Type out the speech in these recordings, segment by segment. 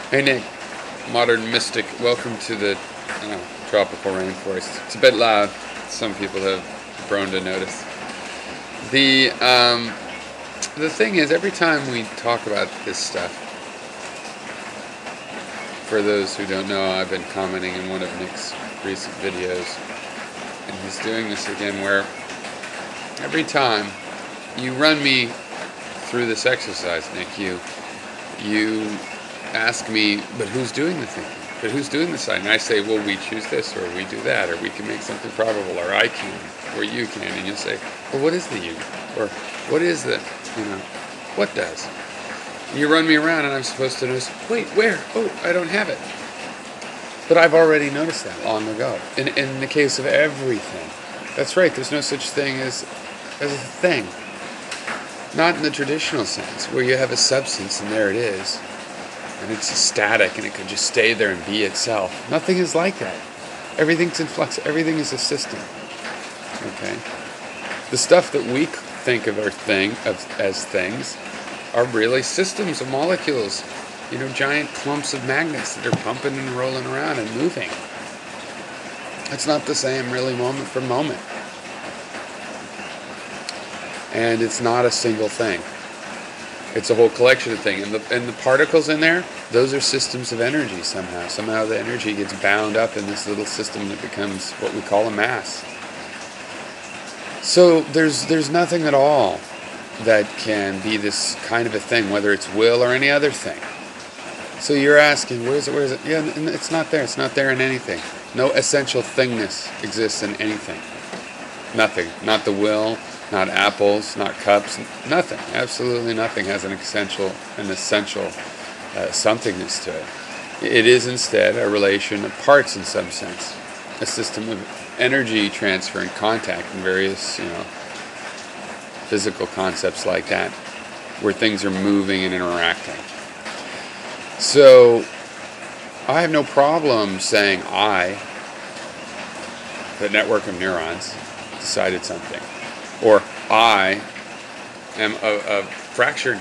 Hey Nick, modern mystic, welcome to the tropical rainforest. It's a bit loud, some people have grown to notice. The the thing is, every time we talk about this stuff, for those who don't know, I've been commenting in one of Nick's recent videos, and he's doing this again where every time you run me through this exercise, Nick, you ask me, but who's doing the thinking? But who's doing the side? And I say, well, we choose this, or we do that, or we can make something probable, or I can, or you can. And you'll say, well, what is the you? Or what is the, what does? And you run me around, and I'm supposed to notice, wait, where? Oh, I don't have it. But I've already noticed that long ago. In the case of everything. That's right, there's no such thing as a thing. Not in the traditional sense, where you have a substance, and there it is. And it's static, and it could just stay there and be itself. Nothing is like that. Everything's in flux. Everything is a system. Okay? The stuff that we think of as things are really systems of molecules. Giant clumps of magnets that are pumping and rolling around and moving. It's not the same really moment for moment. And it's not a single thing. It's a whole collection of things. And the particles in there, those are systems of energy somehow. Somehow the energy gets bound up in this little system that becomes what we call a mass. So there's nothing at all that can be this kind of a thing, whether it's will or any other thing. So you're asking, where is it? Yeah, it's not there. It's not there in anything. No essential thingness exists in anything. Nothing. Not the will. Not apples, not cups, nothing. Absolutely nothing has an essential somethingness to it. It is instead a relation of parts in some sense, a system of energy transfer and contact and various, physical concepts like that, where things are moving and interacting. So I have no problem saying the network of neurons, decided something. Or I am a fractured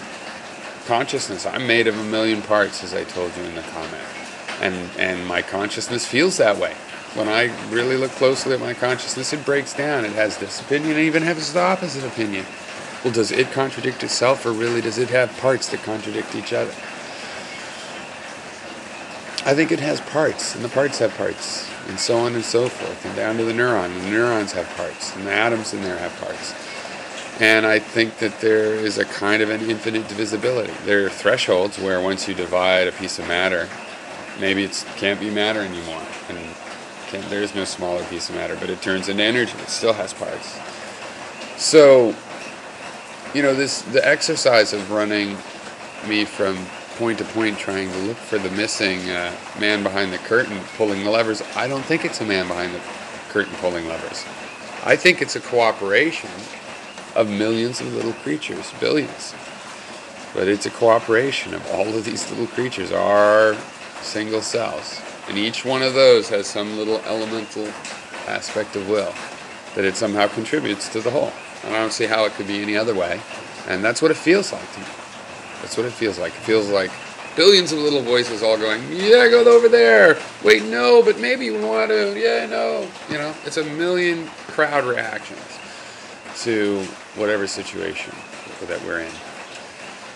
consciousness. I'm made of a million parts, as I told you in the comment. And my consciousness feels that way. When I really look closely at my consciousness, it breaks down. It has this opinion and even has the opposite opinion. Well, does it contradict itself, or really does it have parts that contradict each other? I think it has parts, and the parts have parts, and so on and so forth, and down to the neuron. And the neurons have parts, and the atoms in there have parts. And I think that there is a kind of an infinite divisibility. There are thresholds where once you divide a piece of matter, maybe it can't be matter anymore, and there is no smaller piece of matter, but it turns into energy. It still has parts. So, the exercise of running me from point to point trying to look for the missing man behind the curtain pulling the levers. I don't think it's a man behind the curtain pulling levers. I think it's a cooperation of millions of little creatures, billions. But it's a cooperation of all of these little creatures, our single cells. And each one of those has some little elemental aspect of will that it somehow contributes to the whole. And I don't see how it could be any other way. And that's what it feels like to me. That's what it feels like. It feels like billions of little voices all going, yeah, go over there. Wait, no, but maybe you want to. Yeah, no. It's a million crowd reactions to whatever situation that we're in.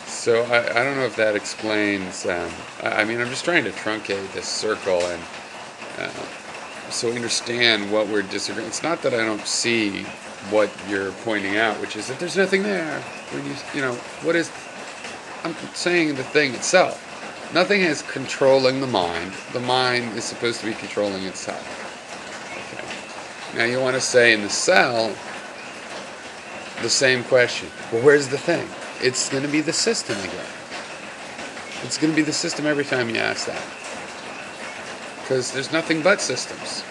So I don't know if that explains. I'm just trying to truncate this circle and so we understand what we're disagreeing. It's not that I don't see what you're pointing out, which is that there's nothing there. When what is... I'm saying the thing itself. Nothing is controlling the mind. The mind is supposed to be controlling itself. Okay. Now you want to say in the cell the same question. Well, where's the thing? It's going to be the system again. It's going to be the system every time you ask that. Because there's nothing but systems.